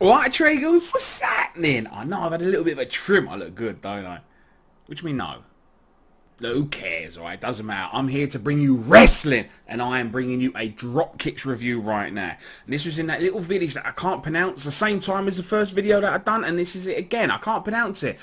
Alright, Treagles, what's happening? I know I've had a little bit of a trim. I look good, don't I? What do you mean no? Who cares, alright? Doesn't matter. I'm here to bring you wrestling, and I am bringing you a Dropkixx review right now. And this was in that little village that I can't pronounce, the same time as the first video that I've done, and this is it again. I can't pronounce it.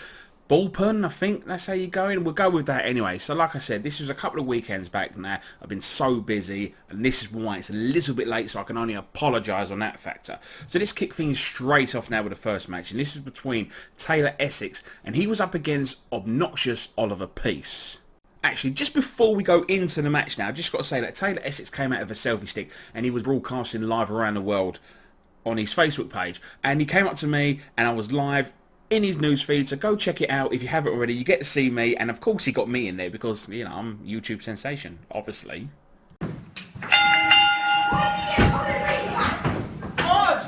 Bulphan, I think that's how you go in. We'll go with that anyway. So like I said, this was a couple of weekends back now. I've been so busy, and this is why it's a little bit late, so I can only apologise on that factor. So let's kick things straight off now with the first match, and this is between Taylor Essex, and he was up against obnoxious Oliver Peace. Actually, just before we go into the match now, I've just got to say that Taylor Essex came out of a selfie stick, and he was broadcasting live around the world on his Facebook page, and he came up to me, and I was live in his newsfeed, so go check it out if you haven't already. You get to see me, and of course he got me in there because, you know, I'm a YouTube sensation, obviously. Oh,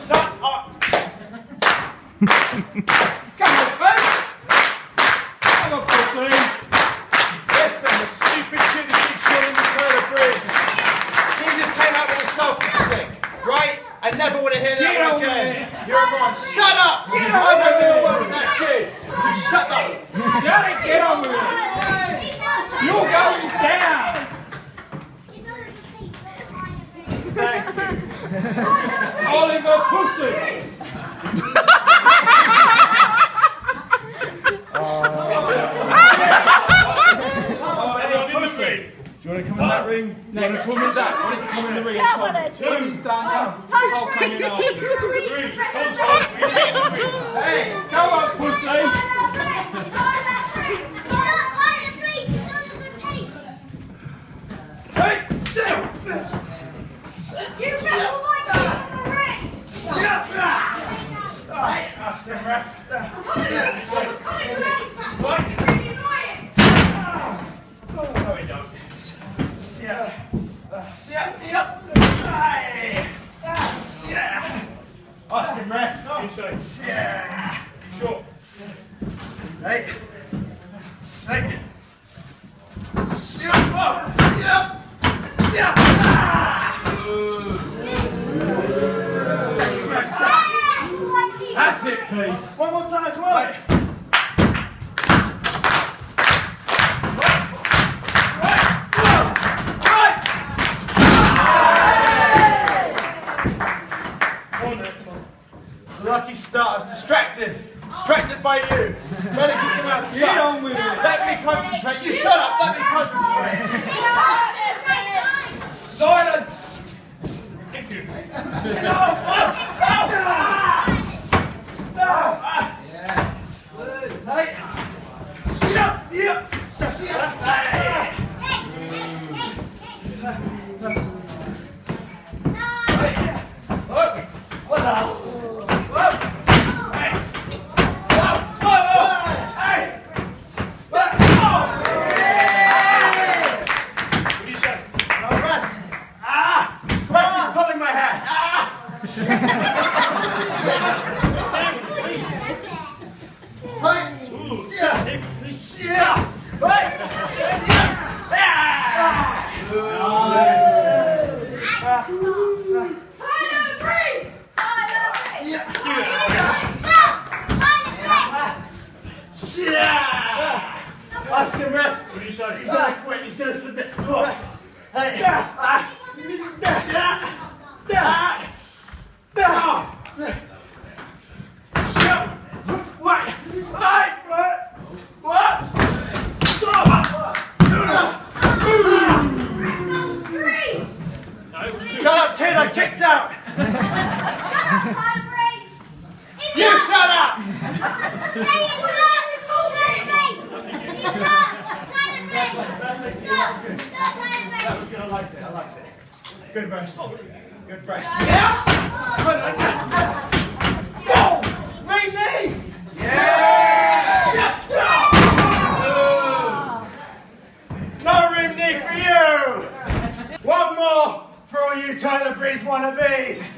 shut up! Come on, folks! Come on, pussy! Listen, the stupid kid who keeps calling the Taylor Bridge. He just came out with a selfie stick, right? I never want to hear that one again. You're a moron. Shut up! I don't know what with that kid. You shut up! Shut it, get on with it! You're going down! Thank you. Oliver Pussy! Do you want to come in that ring? Do you want to come in that? Why don't you come in the ring and tell me? Two, stand up. I'll come in after. Hey, go on, pussy! Austin ref. Sure. Hey. Hey. That's it, please. One more time, come on. Lucky start. I was distracted. Distracted by you. Better keep your mouth shut. Get on with it. Let me concentrate. You shut up. Let me concentrate. Silence. Thank you. Austin ref. What do you say? He's gonna quit. He's gonna submit. Hey. Shut up, kid! I kicked out. You shut up! That was good. I liked it. Good rest. Good rest. Yeah! Go! Ring knee! Yeah! No ring knee for you! One more for all you Tyler Breeze wannabes!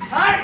Hey!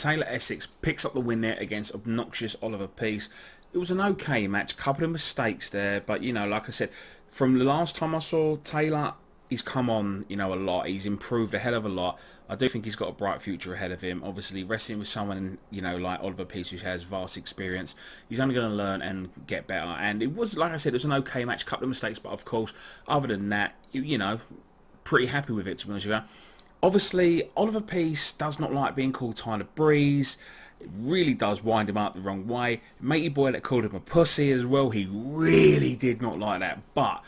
Taylor Essex picks up the win there against obnoxious Oliver Peace. It was an okay match, couple of mistakes there, but you know, like I said, from the last time I saw Taylor, he's come on, you know, a lot. He's improved a hell of a lot. I do think he's got a bright future ahead of him. Obviously, wrestling with someone, you know, like Oliver Peace, who has vast experience, he's only going to learn and get better. And it was, like I said, it was an okay match, couple of mistakes, but of course, other than that, you know, pretty happy with it, to be honest with you. Obviously, Oliver Peace does not like being called Tyler Breeze. It really does wind him up the wrong way. Matey boy that called him a pussy as well, he really did not like that. But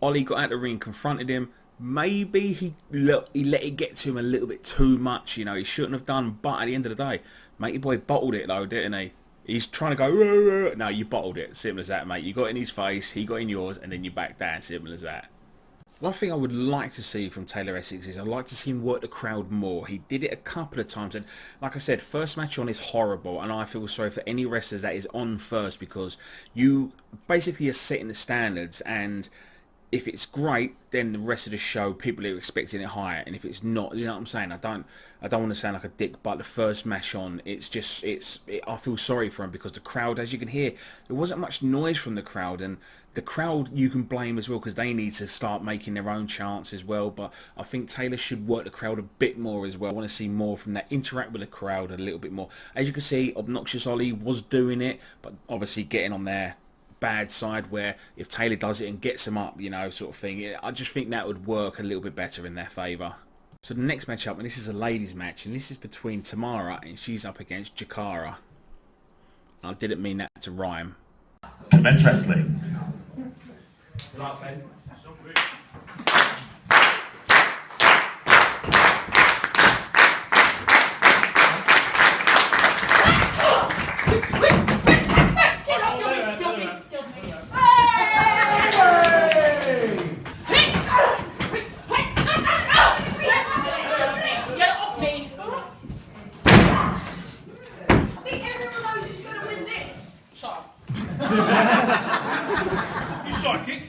Ollie got out the ring, confronted him. Maybe he let it get to him a little bit too much. You know, he shouldn't have done. But at the end of the day, Matey boy bottled it though, didn't he? He's trying to go, rah, rah. No, you bottled it. Simple as that, mate. You got in his face, he got in yours, and then you back down. Simple as that. One thing I would like to see from Taylor Essex is I'd like to see him work the crowd more. He did it a couple of times, and like I said, first match on is horrible, and I feel sorry for any wrestlers that is on first, because you basically are setting the standards, and if it's great, then the rest of the show, people are expecting it higher, and if it's not, you know what I'm saying? I don't want to sound like a dick, but the first match on, I feel sorry for him, because the crowd, as you can hear, there wasn't much noise from the crowd, and the crowd you can blame as well, because they need to start making their own chants as well. But I think Taylor should work the crowd a bit more as well. I want to see more from that, interact with the crowd a little bit more. As you can see, Obnoxious Ollie was doing it, but obviously getting on their bad side, where if Taylor does it and gets them up, you know, sort of thing. I just think that would work a little bit better in their favour. So the next match up, and this is a ladies match, and this is between Tamara, and she's up against Jakara. I didn't mean that to rhyme. Men's wrestling. You psychic?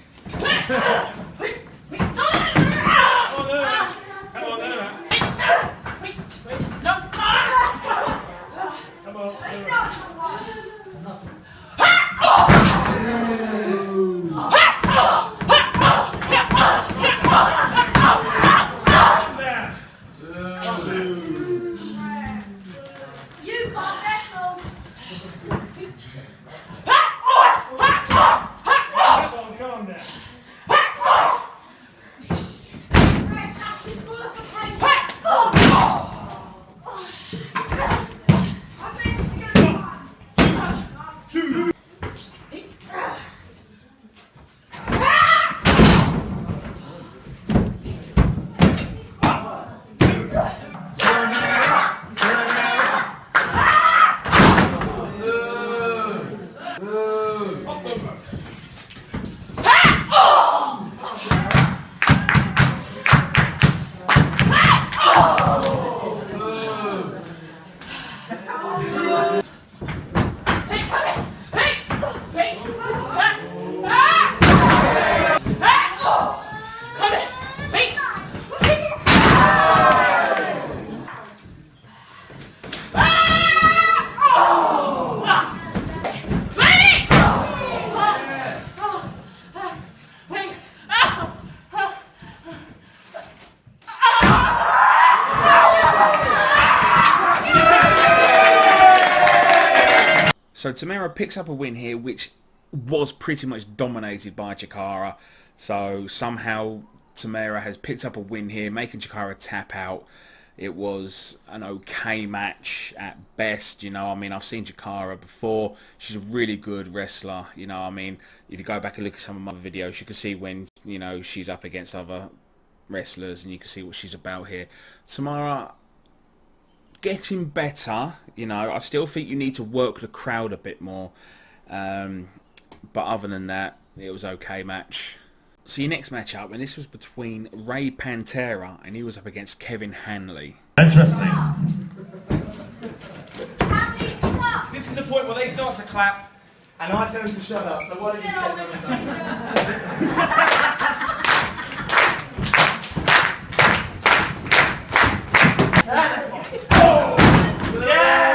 So Tamara picks up a win here, which was pretty much dominated by Jakara. So somehow Tamara has picked up a win here, making Jakara tap out. It was an okay match at best, you know. I mean, I've seen Jakara before. She's a really good wrestler, you know. I mean, if you go back and look at some of my videos, you can see when, you know, she's up against other wrestlers, and you can see what she's about here. Tamara, getting better, you know. I still think you need to work the crowd a bit more, but other than that, it was okay match. So your next match up, and this was between Ray Pantera, and he was up against Kevin Hanley. Men's wrestling. This is the point where they start to clap, and I tell them to shut up. So why don't you get something done? Yeah!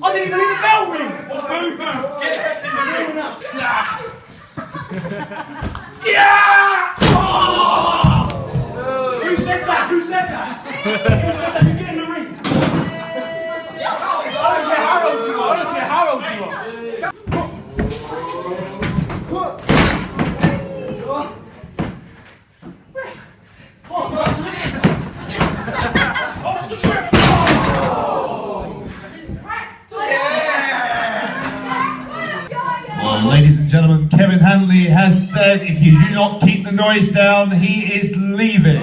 I didn't even hear the bell ring! Bulphan, get back in the ring now. Yeah! Oh! Who said that? Who said that? Who said that? You get in the ring! I don't care how old you are. I don't care how old you are. Well, ladies and gentlemen, Kevin Hanley has said if you do not keep the noise down, he is leaving.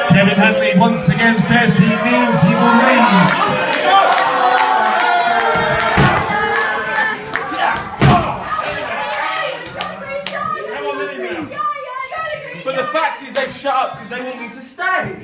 Kevin Hanley once again says he means he will leave. But the fact is they've shut up because they want me to stay.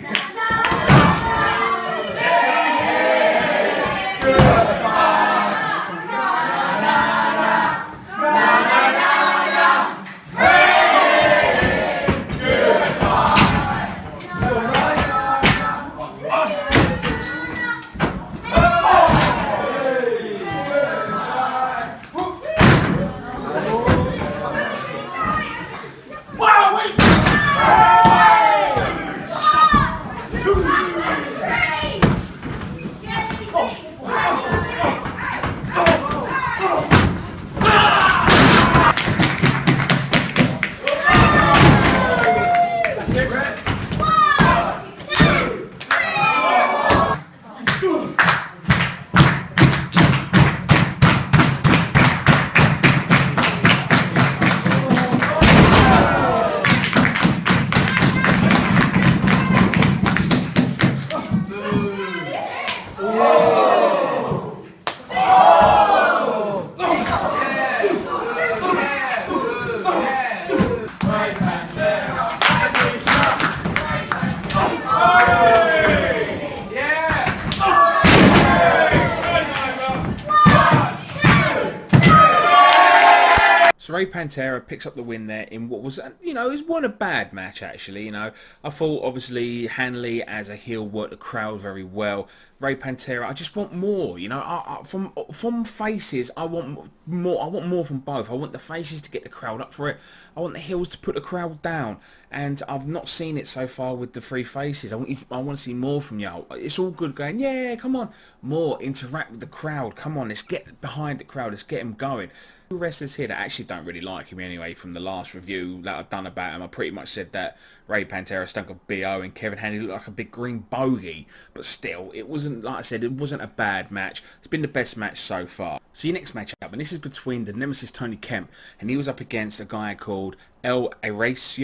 So Ray Pantera picks up the win there in what was, you know, it wasn't a bad match actually. You know, I thought obviously Hanley as a heel worked the crowd very well. Ray Pantera, I just want more. You know, from faces, I want more. I want more from both. I want the faces to get the crowd up for it. I want the heels to put the crowd down. And I've not seen it so far with the three faces. I want to see more from y'all. It's all good going, yeah, come on, more interact with the crowd. Come on, let's get behind the crowd. Let's get them going. Wrestlers here that actually don't really like him anyway. From the last review that I've done about him, I pretty much said that Ray Pantera stunk of BO and Kevin Hanley looked like a big green bogey, but still it wasn't, like I said, it wasn't a bad match. It's been the best match so far. So your next match up, and this is between the Nemesis Tony Kemp, and he was up against a guy called El Aries,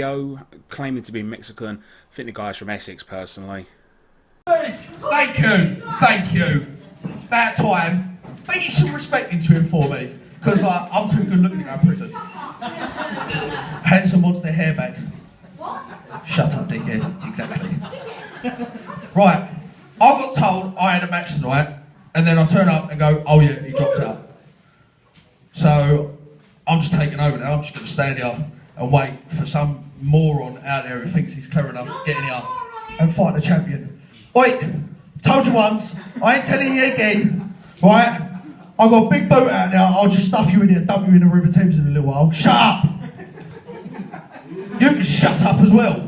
claiming to be Mexican. I think the guy's from Essex personally. Thank you. That time, they need some respect into him for me. Because I'm too good looking to go to prison. Handsome wants their hair back. What? Shut up, dickhead. Exactly. Right. I got told I had a match tonight, and then I turn up and go, oh yeah, he dropped out. So I'm just taking over now. I'm just going to stand here and wait for some moron out there who thinks he's clever enough to get in here and fight the champion. Wait, told you once, I ain't telling you again, right? I've got a big boat out there, I'll just stuff you in here, dump you in the River Thames in a little while. Shut up! You can shut up as well.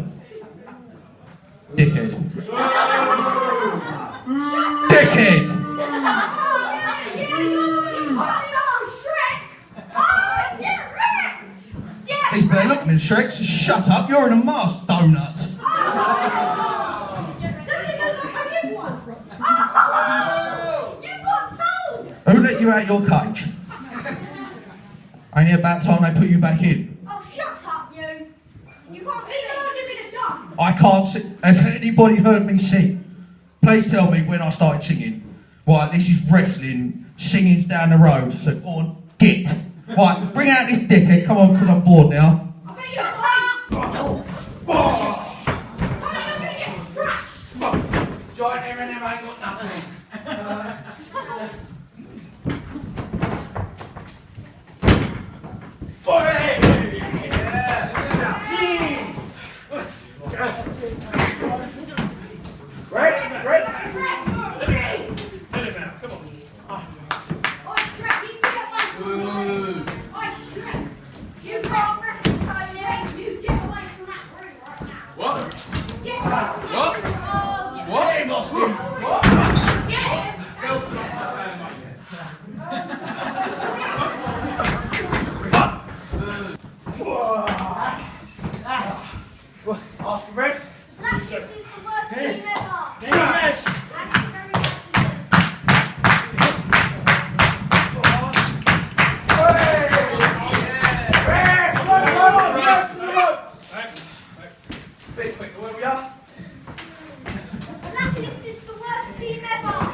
Dickhead. Dickhead! He's better looking than Shrek, so shut up, you're in a masked donut. Who let you out your cage? Ain't it about time they put you back in? Oh, shut up, you! You can't see someone give me the duck! I can't sing. Has anybody heard me sing? Please tell me when I started singing. Right, this is wrestling. Singing's down the road. So go on, get. Right, bring out this dickhead. Come on, because I'm bored now. I bet you're a Giant M&M ain't got nothing. Get him. What? Oh, get What? him. Austin. What? Get him. Austin Red. Dropkixx is the worst team ever. Yes. Thank you very much. Where we are? Dropkixx is the worst team ever.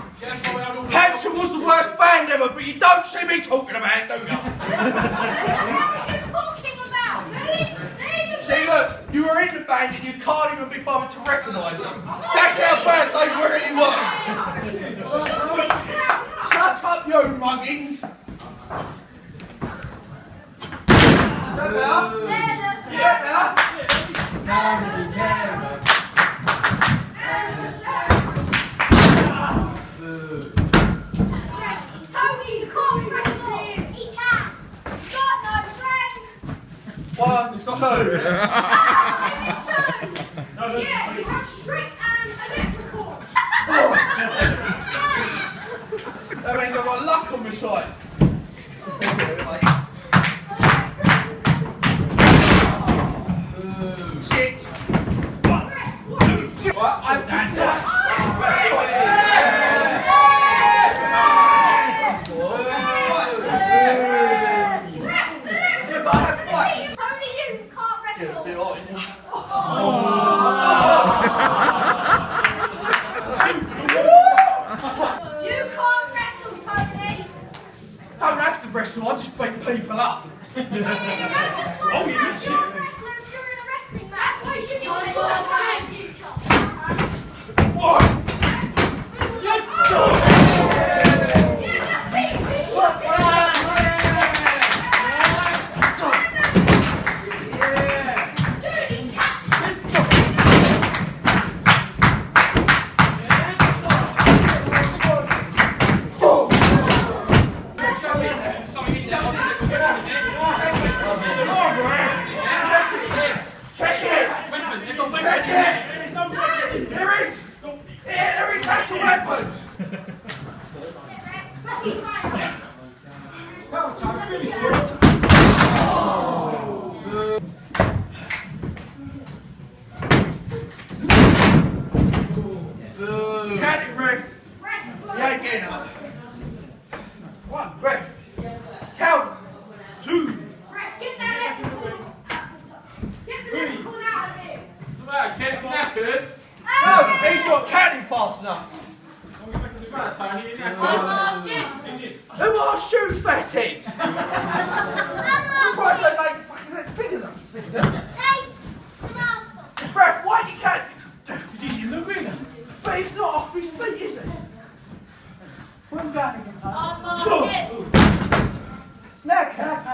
Hampshire was the worst band ever, but you don't see me talking about it, do you? What are you talking about? They're the See, look, you were in the band and you can't even be bothered to recognise them. That's how bad they really were. Shut up, you muggins. There we are. There we are. Tony, you can't wrestle. He can. He's got no friends. 1, 2. Yeah, you have Shrek and Electrical. That means I've got luck on my side. Shit. Right, Tony, you can't wrestle. You can't wrestle, Tony. don't have to wrestle, I just beat people up. You don't look like you that. can You're a wrestler if you're in a wrestling match. That's why you should be in the future. What? Aries! Aries, that's your weapon! Count it, ref. You ain't getting up. Ref. Count. 2. Get that electrical. Get the electrical out of here. Get knackered. No, he's not counting fast enough. Who asked you, fatty? Surprised they make fucking heads big enough. Take the master. Ref, why you counting? He's in the ring. But he's not off his feet, is he? Now count.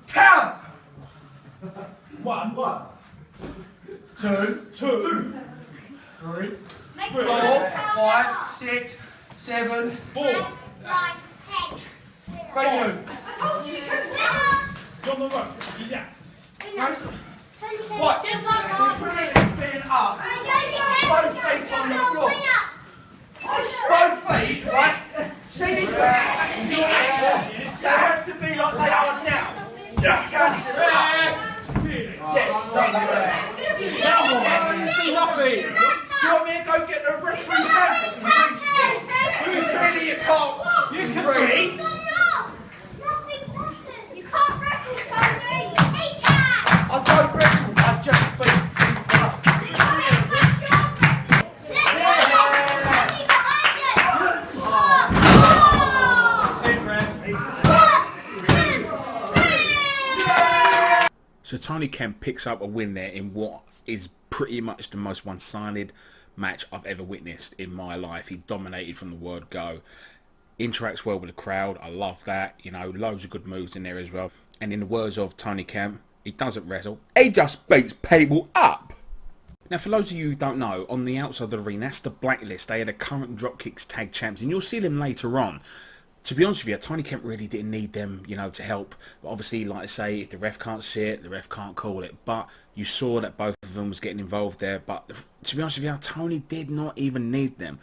Count. 1. 2, 2. 3. Make 4, the master 5, 6, 7. 4. 9, 10. Great move. I told you you couldn't win. John the rope. He's out. What? Just like Being up. Both feet on the floor. Both feet, right? See these feet? They have to be like they are now. You can't even up. Yes, no, they don't. You see nothing. Do you want me to go get the referee hand? Really, you can't. You can Really? beat. You can't wrestle, Tony. He can. I don't wrestle, I just beat people up. You can't wrestle. Let's go. Behind you. So Tony Kemp picks up a win there in what is pretty much the most one-sided match I've ever witnessed in my life. He dominated from the word go. Interacts well with the crowd. I love that. You know, loads of good moves in there as well. And in the words of Tony Kemp, he doesn't wrestle. He just beats people up. Now, for those of you who don't know, on the outside of the arena, that's the Blacklist. They are the current Dropkixx tag champs, and you'll see them later on. To be honest with you, Tony Kemp really didn't need them, you know, to help. But obviously, like I say, if the ref can't see it, the ref can't call it. But you saw that both of them was getting involved there. But to be honest with you, Tony did not even need them.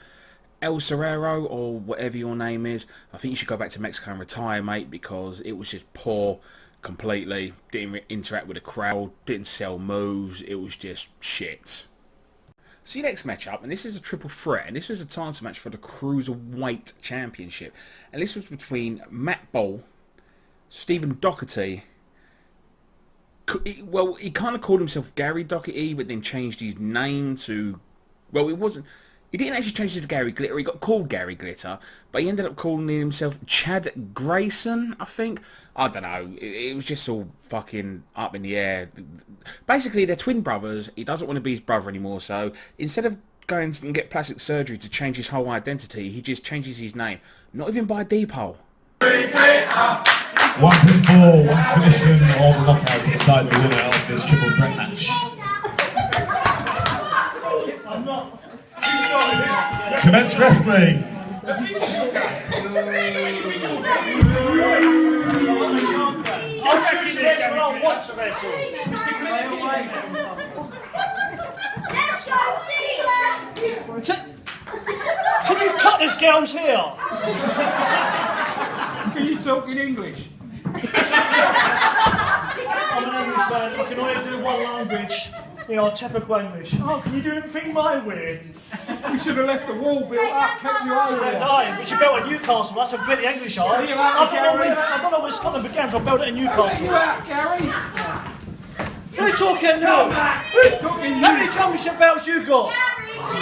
El Cerrero, or whatever your name is, I think you should go back to Mexico and retire, mate, because it was just poor completely. Didn't interact with the crowd, didn't sell moves, it was just shit. So your next matchup, and this is a triple threat, and this was a title match for the Cruiserweight Championship. And this was between Matt Ball, Stephen Doherty. Well, he kind of called himself Gary Doherty, but then changed his name to... Well, it wasn't... He didn't actually change it to Gary Glitter. He got called Gary Glitter, but he ended up calling himself Chad Grayson, I think. I don't know. It was just all fucking up in the air. Basically, they're twin brothers. He doesn't want to be his brother anymore, so instead of going and get plastic surgery to change his whole identity, he just changes his name. Not even by a deep hole. 1 pinfall, 1 submission, all the knockouts to decide the winner of this triple threat match. Commence wrestling. I'll choose the next one I want to wrestle. Let's go, Steve! Can you cut this girl's hair? Can you talk in English? I'm an Englishman, I can only do one language. You know, typical English. Oh, can you do anything my way? We should have left the wall built up, kept you over there. We should build at Newcastle, that's a bit English, I don't know where Scotland begins, I'll build it in Newcastle. You out, Gary? Who's talking now? How many championship belts you got?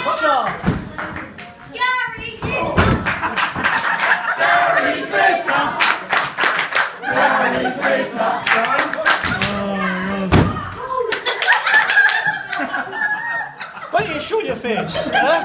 What's up? Gary! Why don't you show your face? Huh?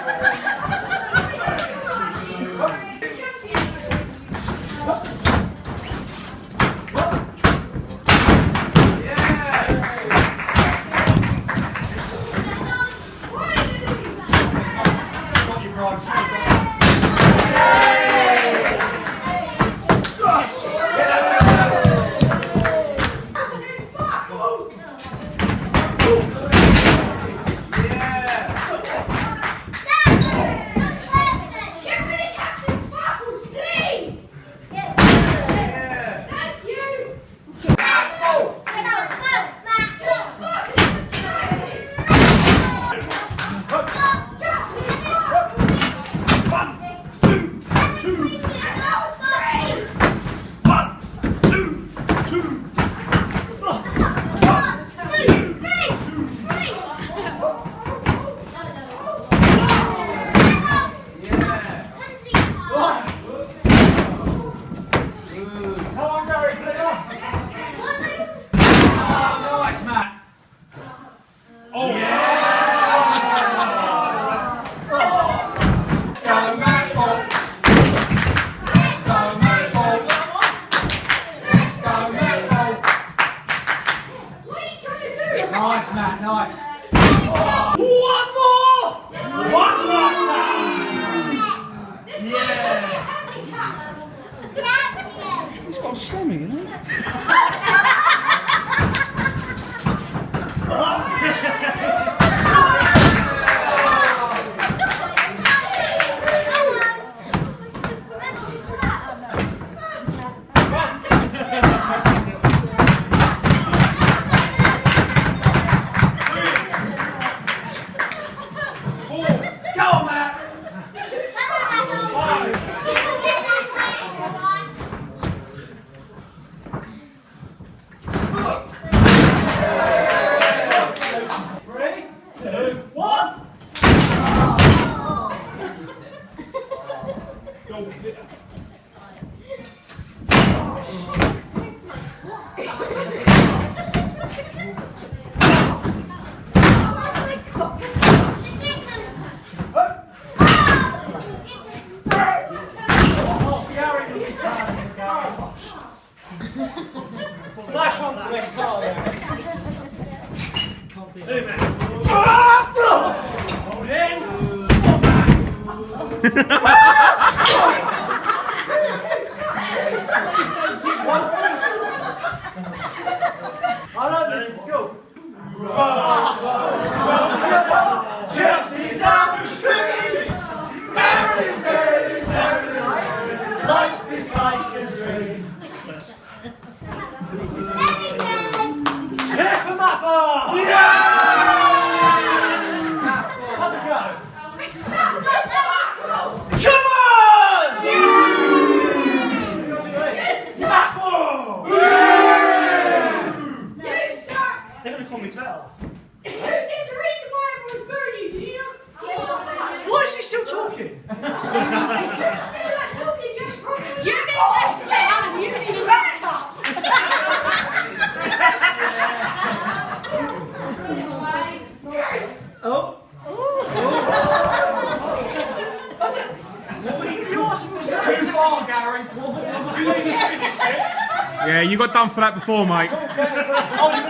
Yeah, you got done for that before, mate. Oh, you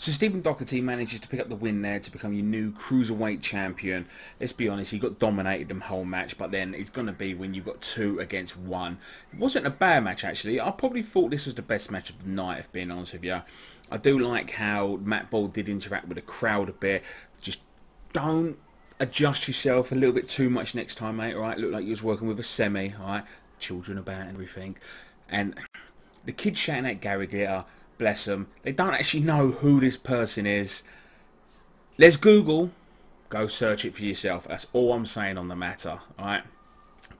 So Stephen Doherty manages to pick up the win there to become your new cruiserweight champion. Let's be honest, he got dominated the whole match, but then it's going to be when you've got 2 against 1. It wasn't a bad match, actually. I probably thought this was the best match of the night, if being honest with you. I do like how Matt Ball did interact with the crowd a bit. Just don't adjust yourself a little bit too much next time, mate, alright? Looked like you was working with a semi, alright? Children about and everything. And the kids shouting at Gary Glitter, bless them, they don't actually know who this person is. Let's Google, go search it for yourself. That's all I'm saying on the matter, alright?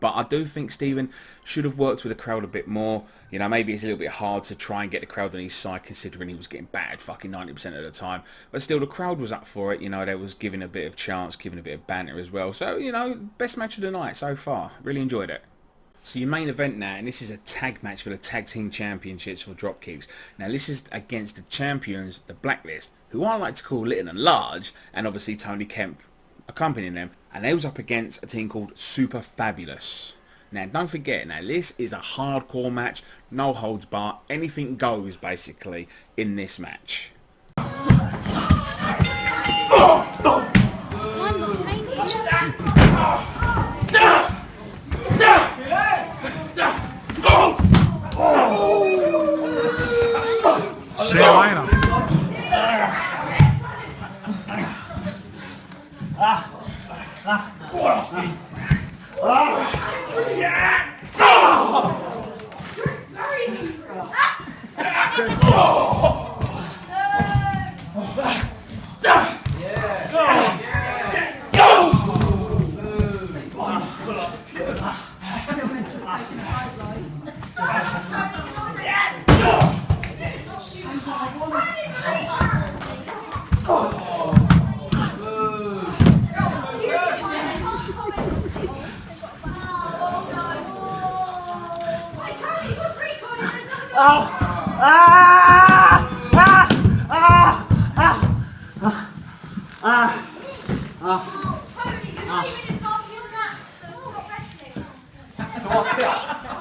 But I do think Stephen should have worked with the crowd a bit more. You know, maybe it's a little bit hard to try and get the crowd on his side considering he was getting battered fucking 90% of the time. But still, the crowd was up for it. You know, they was giving a bit of chance, giving a bit of banter as well. So, you know, best match of the night so far. Really enjoyed it. So your main event now, and this is a tag match for the Tag Team Championships for Dropkixx. Now this is against the champions, the Blacklist, who I like to call Little and Large, and obviously Tony Kemp accompanying them. And they was up against a team called Super Fabulous. Now don't forget, now this is a hardcore match, no holds bar, anything goes basically in this match. See you later.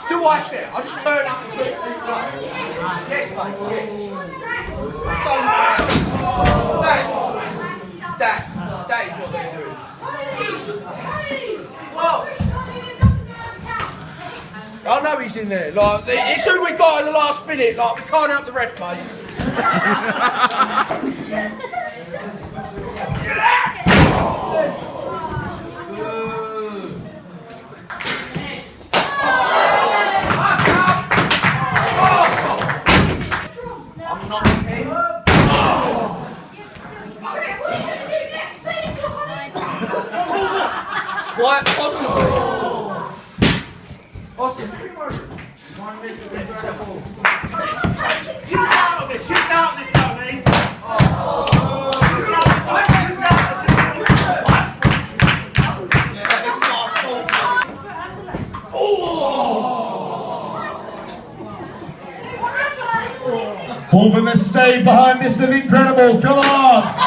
Do I care? I just turn up and treat people up. Yes, mate, yes. That is what they're doing. What? I know he's in there. Like, it's who we got in the last minute. Like, we can't help the ref, mate. Quite possibly. Austin, get out of this, Tony. Bulphan, let's stay behind Mr. Incredible, come on!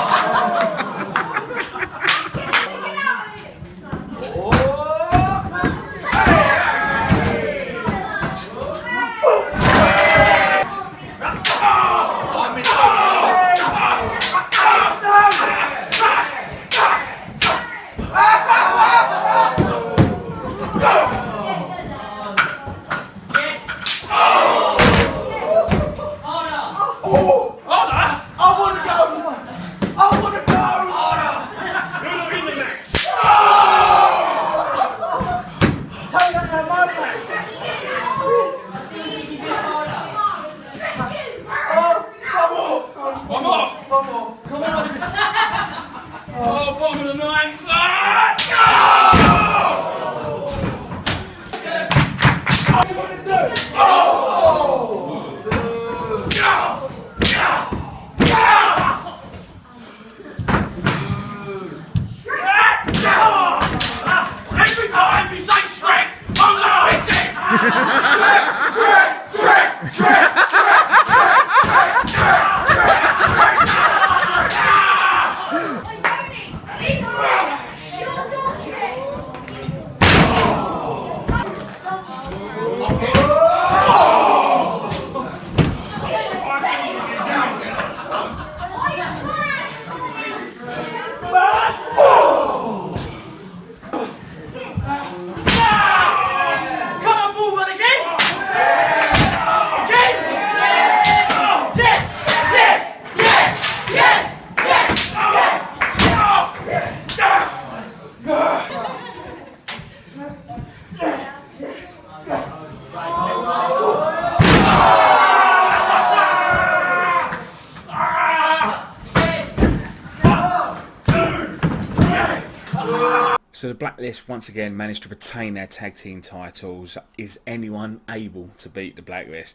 So the Blacklist once again managed to retain their tag team titles. Is anyone able to beat the Blacklist?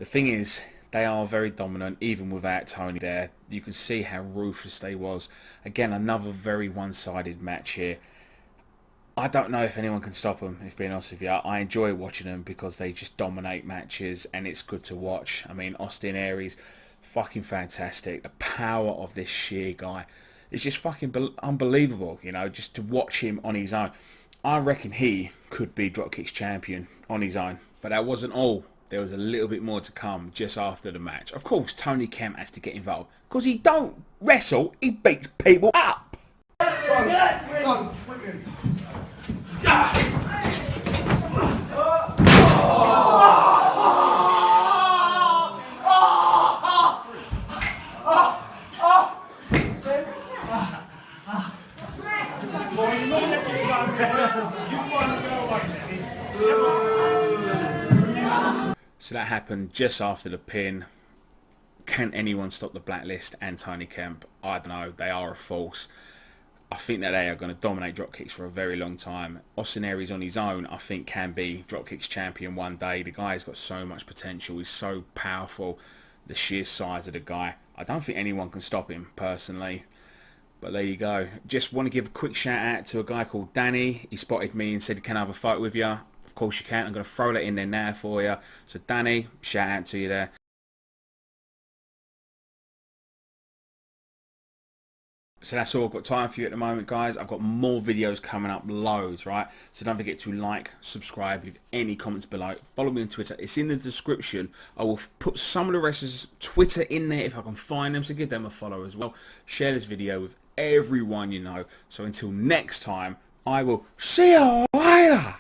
The thing is, they are very dominant even without Tony there. You can see how ruthless they was. Again, another very one-sided match here. I don't know if anyone can stop them, if being honest with you. I enjoy watching them because they just dominate matches and it's good to watch. I mean, Austin Aries, fucking fantastic. The power of this sheer guy. It's just fucking unbelievable, you know, just to watch him on his own. I reckon he could be Dropkixx champion on his own. But that wasn't all. There was a little bit more to come just after the match. Of course, Tony Kemp has to get involved. Because he don't wrestle, he beats people up. So that happened just after the pin. Can anyone stop the Blacklist and Tony Kemp? I don't know. They are a force. I think that they are going to dominate Dropkixx for a very long time. Austin Aries on his own, I think, can be Dropkixx champion one day. The guy's got so much potential. He's so powerful. The sheer size of the guy. I don't think anyone can stop him, personally. But there you go. Just want to give a quick shout out to a guy called Danny. He spotted me and said, "Can I have a photo with you?" Of course you can. I'm going to throw that in there now for you. So Danny, shout out to you there. So that's all I've got time for you at the moment, guys. I've got more videos coming up, loads, right? So don't forget to like, subscribe, leave any comments below. Follow me on Twitter. It's in the description. I will put some of the wrestlers' Twitter in there if I can find them, so give them a follow as well. Share this video with everyone you know. So until next time, I will see you later.